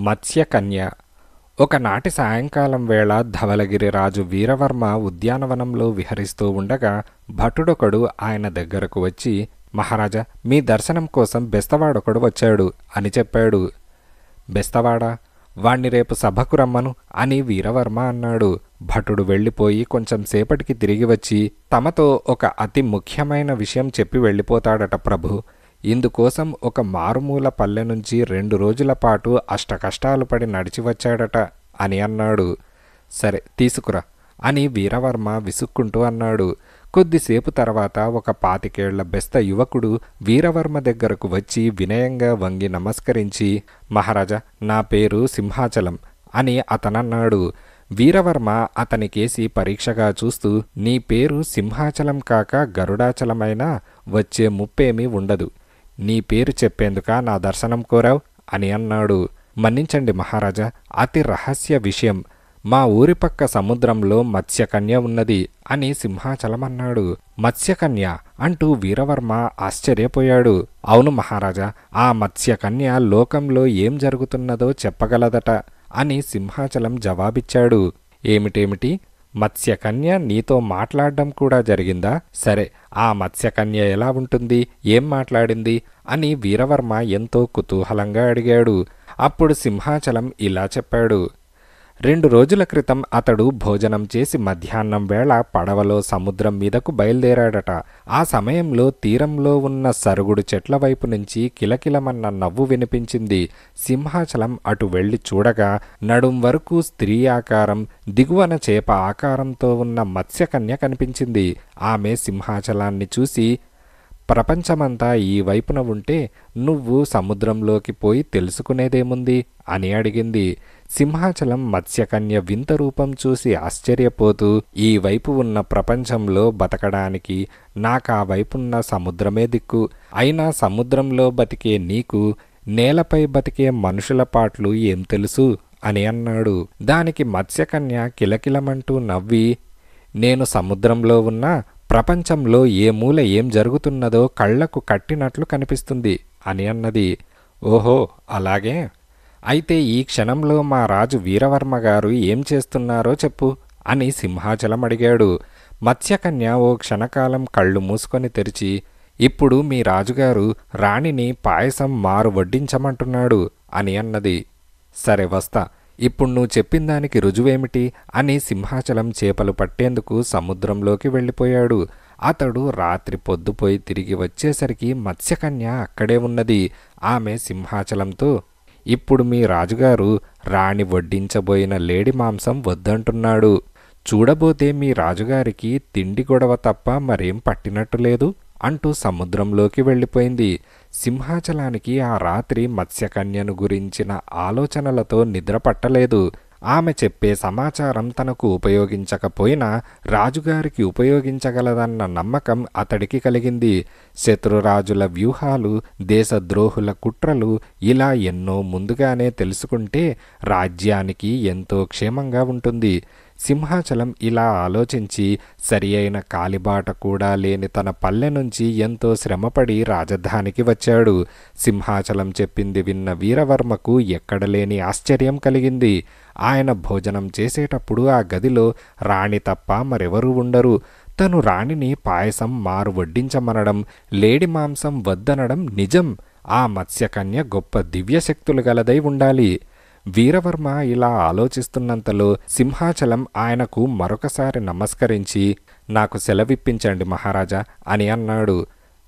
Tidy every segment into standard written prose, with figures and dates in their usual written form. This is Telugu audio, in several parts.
మత్స్యకన్య. ఒకనాటి సాయంకాలం వేళ ధవళగిరి రాజు వీరవర్మ ఉద్యానవనంలో విహరిస్తూ ఉండగా భటుడొకడు ఆయన దగ్గరకు వచ్చి, మహారాజా, మీ దర్శనం కోసం బెస్తవాడొకడు వచ్చాడు అని చెప్పాడు. బెస్తవాడా? వాణ్ణి రేపు సభకు రమ్మను అని వీరవర్మ అన్నాడు. భటుడు వెళ్ళిపోయి కొంచెం సేపటికి తిరిగి వచ్చి, తమతో ఒక అతి ముఖ్యమైన విషయం చెప్పి వెళ్ళిపోతాడట ప్రభు. ఇందుకోసం ఒక మారుమూల పల్లె నుంచి 2 రోజుల పాటు అష్టకష్టాలు పడి నడిచి వచ్చాడట అని అన్నాడు. సరే తీసుకురా అని వీరవర్మ విసుక్కుంటూ అన్నాడు. కొద్దిసేపు తర్వాత ఒక 25 ఏళ్ల బెస్త యువకుడు వీరవర్మ దగ్గరకు వచ్చి వినయంగా వంగి నమస్కరించి, మహారాజా, నా పేరు సింహాచలం అని అతనన్నాడు. వీరవర్మ అతనికేసి పరీక్షగా చూస్తూ, నీ పేరు సింహాచలం కాక గరుడాచలమైనా వచ్చే ముప్పేమీ ఉండదు. నీ పేరు చెప్పేందుక నా దర్శనం కోరావు అని అన్నాడు. మన్నించండి మహారాజా, అతి రహస్య విషయం. మా ఊరి పక్క సముద్రంలో మత్స్యకన్య ఉన్నది అని సింహాచలం అన్నాడు. మత్స్యకన్య అంటూ వీరవర్మ ఆశ్చర్యపోయాడు. అవును మహారాజా, ఆ మత్స్యకన్య లోకంలో ఏం జరుగుతున్నదో చెప్పగలదట అని సింహాచలం జవాబిచ్చాడు. ఏమిటేమిటి? మత్స్యకన్య నీతో మాట్లాడడం కూడా జరిగిందా? సరే, ఆ మత్స్యకన్య ఎలా ఉంటుంది, ఏం మాట్లాడింది అని వీరవర్మ ఎంతో కుతూహలంగా అడిగాడు. అప్పుడు సింహాచలం ఇలా చెప్పాడు. 2 రోజుల క్రితం అతడు భోజనం చేసి మధ్యాహ్నం వేళ పడవలో సముద్రం మీదకు బయలుదేరాడట. ఆ సమయంలో తీరంలో ఉన్న సరుగుడు చెట్ల వైపు నుంచి కిలకిలమన్న నవ్వు వినిపించింది. సింహాచలం అటు వెళ్లి చూడగా నడుం వరకు స్త్రీ ఆకారం, దిగువన చేప ఆకారంతో ఉన్న మత్స్యకన్య కనిపించింది. ఆమె సింహాచలాన్ని చూసి, ప్రపంచమంతా ఈ వైపున ఉంటే నువ్వు సముద్రంలోకి పోయి తెలుసుకునేదేముంది అని అడిగింది. సింహాచలం మత్స్యకన్య వింత రూపం చూసి ఆశ్చర్యపోతూ, ఈ వైపు ఉన్న ప్రపంచంలో బతకడానికి నాకా వైపున్న సముద్రమే దిక్కు. అయినా సముద్రంలో బతికే నీకు నేలపై బతికే మనుషుల పాట్లు ఏం తెలుసు అని అన్నాడు. దానికి మత్స్యకన్య కిలకిలమంటూ నవ్వి, నేను సముద్రంలో ఉన్న ప్రపంచంలో ఏ మూల ఏం జరుగుతున్నదో కళ్లకు కట్టినట్లు కనిపిస్తుంది అని అన్నది. ఓహో అలాగే, అయితే ఈ క్షణంలో మా రాజు వీరవర్మ గారు ఏం చేస్తున్నారో చెప్పు అని సింహాచలం అడిగాడు. మత్స్యకన్య ఓ క్షణకాలం కళ్ళు మూసుకొని తెరిచి, ఇప్పుడు మీ రాజుగారు రాణిని పాయసం మారు వడ్డించమంటున్నాడు అని అన్నది. సరే వస్తా, ఇప్పుడు నువ్వు చెప్పిన దానికి రుజువేమిటి అని సింహాచలం చేపలు పట్టేందుకు సముద్రంలోకి వెళ్ళిపోయాడు. అతడు రాత్రి పొద్దుపోయి తిరిగి వచ్చేసరికి మత్స్యకన్య అక్కడే ఉన్నది. ఆమె సింహాచలంతో, ఇప్పుడు మీ రాజుగారు రాణి వడ్డించబోయిన లేడి మాంసం వద్దంటున్నాడు. చూడబోతే మీ రాజుగారికి తిండి గొడవ తప్ప మరేం పట్టినట్టు లేదు అంటూ సముద్రంలోకి వెళ్ళిపోయింది. సింహాచలానికి ఆ రాత్రి మత్స్యకన్యను గురించిన ఆలోచనలతో నిద్ర పట్టలేదు. ఆమె చెప్పే సమాచారం తనకు ఉపయోగించకపోయినా రాజుగారికి ఉపయోగించగలదన్న నమ్మకం అతడికి కలిగింది. శత్రురాజుల వ్యూహాలు, దేశద్రోహుల కుట్రలు ఇలా ఎన్నో ముందుగానే తెలుసుకుంటే రాజ్యానికి ఎంతో క్షేమంగా ఉంటుంది. సింహాచలం ఇలా ఆలోచించి సరి అయిన కాలిబాట కూడా లేని తన పల్లె నుంచి ఎంతో శ్రమపడి రాజధానికి వచ్చాడు. సింహాచలం చెప్పింది విన్న వీరవర్మకు ఎక్కడలేని ఆశ్చర్యం కలిగింది. ఆయన భోజనం చేసేటప్పుడు ఆ గదిలో రాణి తప్ప మరెవరూ ఉండరు. తను రాణిని పాయసం మారు వడ్డించమనడం, లేడి మాంసం వద్దనడం నిజం. ఆ మత్స్యకన్య గొప్ప దివ్యశక్తులు గలదై ఉండాలి. వీరవర్మ ఇలా ఆలోచిస్తున్నంతలో సింహాచలం ఆయనకు మరొకసారి నమస్కరించి, నాకు సెలవిప్పించండి మహారాజా అని అన్నాడు.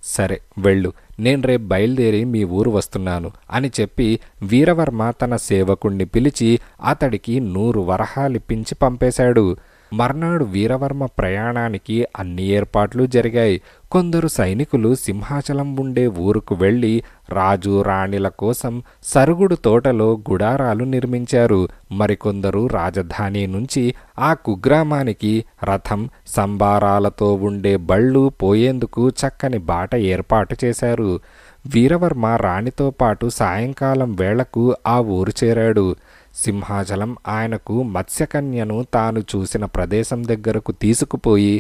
సరే వెళ్ళు, నేను రేపు బయలుదేరి మీ ఊరు వస్తున్నాను అని చెప్పి వీరవర్మ తన సేవకుణ్ణి పిలిచి అతడికి 100 వరహాలిప్పించి పంపేశాడు. మర్నాడు వీరవర్మ ప్రయాణానికి అన్ని ఏర్పాట్లు జరిగాయి. కొందరు సైనికులు సింహాచలం ఉండే ఊరుకు వెళ్ళి రాజు రాణిల కోసం సరుగుడు తోటలో గుడారాలు నిర్మించారు. మరికొందరు రాజధాని నుంచి ఆ కుగ్రామానికి రథం, సంబారాలతో ఉండే బళ్ళు పోయేందుకు చక్కని బాట ఏర్పాటు చేశారు. వీరవర్మ రాణితో పాటు సాయంకాలం వేళకు ఆ ఊరు చేరాడు. సింహాచలం ఆయనకు మత్స్యకన్యను తాను చూసిన ప్రదేశం దగ్గరకు తీసుకుపోయి,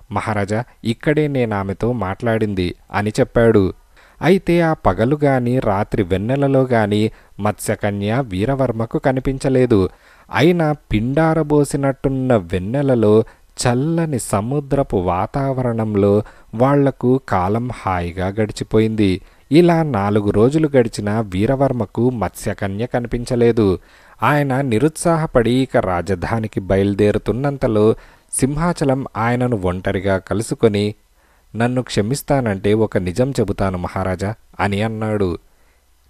మహారాజా, ఇక్కడే నేనామెతో మాట్లాడింది అని చెప్పాడు. అయితే ఆ పగలు గాని రాత్రి వెన్నెలలో గాని మత్స్యకన్య వీరవర్మకు కనిపించలేదు. అయినా పిండారబోసినట్టున్న వెన్నెలలో చల్లని సముద్రపు వాతావరణంలో వాళ్లకు కాలం హాయిగా గడిచిపోయింది. ఇలా 4 రోజులు గడిచినా వీరవర్మకు మత్స్యకన్య కనిపించలేదు. ఆయన నిరుత్సాహపడి ఇక రాజధానికి బయలుదేరుతున్నంతలో సింహాచలం ఆయనను ఒంటరిగా కలుసుకొని, నన్ను క్షమిస్తానంటే ఒక నిజం చెబుతాను మహారాజా అని అన్నాడు.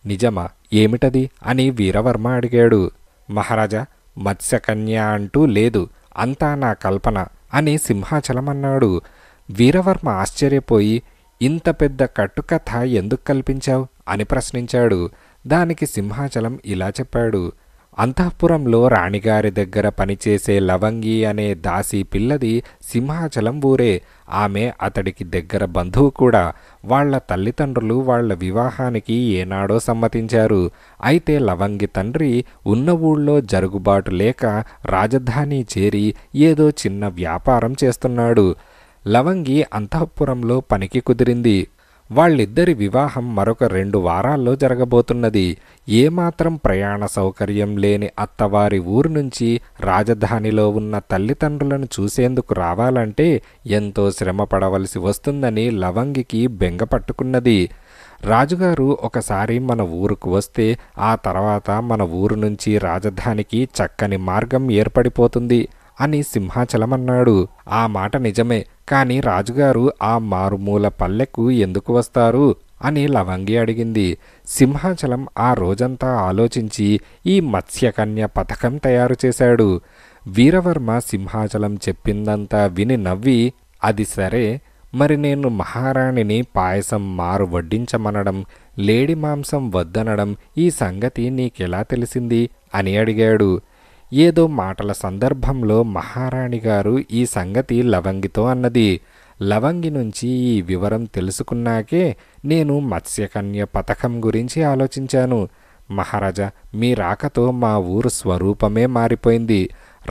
నిజమా? ఏమిటది అని వీరవర్మ అడిగాడు. మహారాజా, మత్స్యకన్య అంటూ లేదు, అంతా నా కల్పన అని సింహాచలం అన్నాడు. వీరవర్మ ఆశ్చర్యపోయి, ఇంత పెద్ద కట్టుకథ ఎందుకు కల్పించావు అని ప్రశ్నించాడు. దానికి సింహాచలం ఇలా చెప్పాడు. అంతఃపురంలో రాణిగారి దగ్గర పనిచేసే లవంగి అనే దాసీ పిల్లది సింహాచలం ఊరే. ఆమె అతడికి దగ్గర బంధువు కూడా. వాళ్ల తల్లిదండ్రులు వాళ్ల వివాహానికి ఏనాడో సమ్మతించారు. అయితే లవంగి తండ్రి ఉన్న ఊళ్ళో జరుగుబాటు లేక రాజధాని చేరి ఏదో చిన్న వ్యాపారం చేస్తున్నాడు. లవంగి అంతఃపురంలో పనికి కుదిరింది. వాళ్ళిద్దరి వివాహం మరొక 2 వారాల్లో జరగబోతున్నది. ఏమాత్రం ప్రయాణ సౌకర్యం లేని అత్తవారి ఊరు నుంచి రాజధానిలో ఉన్న తల్లిదండ్రులను చూసేందుకు రావాలంటే ఎంతో శ్రమ పడవలసి వస్తుందని లవంగికి బెంగ పట్టుకున్నది. రాజుగారు ఒకసారి మన ఊరుకు వస్తే ఆ తర్వాత మన ఊరు నుంచి రాజధానికి చక్కని మార్గం ఏర్పడిపోతుంది అని సింహాచలం అన్నాడు. ఆ మాట నిజమే, కాని రాజుగారు ఆ మారుమూల పల్లెకు ఎందుకు వస్తారు అని లవంగి అడిగింది. సింహాచలం ఆ రోజంతా ఆలోచించి ఈ మత్స్యకన్య పథకం తయారు చేశాడు. వీరవర్మ సింహాచలం చెప్పిందంతా విని నవ్వి, అది సరే, మరి నేను మహారాణిని పాయసం మారు వడ్డించమనడం, లేడి మాంసం వద్దనడం ఈ సంగతి నీకెలా తెలిసింది అని అడిగాడు. ఏదో మాటల సందర్భంలో మహారాణి గారు ఈ సంగతి లవంగితో అన్నది. లవంగి నుంచి ఈ వివరం తెలుసుకున్నాకే నేను మత్స్యకన్య పథకం గురించి ఆలోచించాను. మహారాజా, మీ రాకతో మా ఊరు స్వరూపమే మారిపోయింది.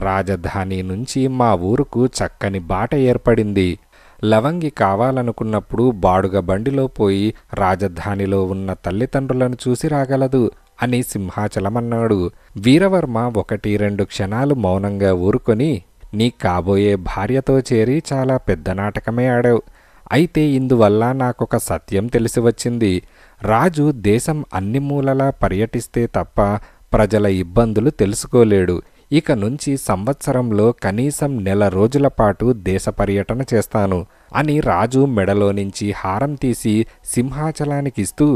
రాజధాని నుంచి మా ఊరుకు చక్కని బాట ఏర్పడింది. లవంగి కావాలనుకున్నప్పుడు బాడుగ బండిలో పోయి రాజధానిలో ఉన్న తల్లిదండ్రులను చూసి రాగలదు అని సింహాచలం అన్నాడు. వీరవర్మ 1-2 క్షణాలు మౌనంగా ఊరుకొని, నీ కాబోయే భార్యతో చేరి చాలా పెద్ద నాటకమే ఆడావు. అయితే ఇందువల్ల నాకొక సత్యం తెలిసి వచ్చింది. రాజు దేశం అన్ని మూలలా పర్యటిస్తే తప్ప ప్రజల ఇబ్బందులు తెలుసుకోలేడు. ఇక నుంచి సంవత్సరంలో కనీసం 1 రోజుల పాటు దేశ పర్యటన చేస్తాను అని రాజు మెడలో నుంచి హారం తీసి సింహాచలానికిస్తూ,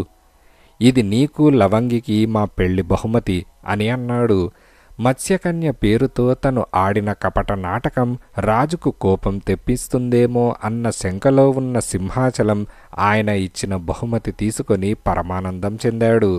ఇది నీకు లవంగికి మా పెళ్లి బహుమతి అని అన్నాడు. మత్స్యకన్య పేరుతో తను ఆడిన కపట నాటకం రాజుకు కోపం తెప్పిస్తుందేమో అన్న శంకలో ఉన్న సింహాచలం ఆయన ఇచ్చిన బహుమతి తీసుకొని పరమానందం చెందాడు.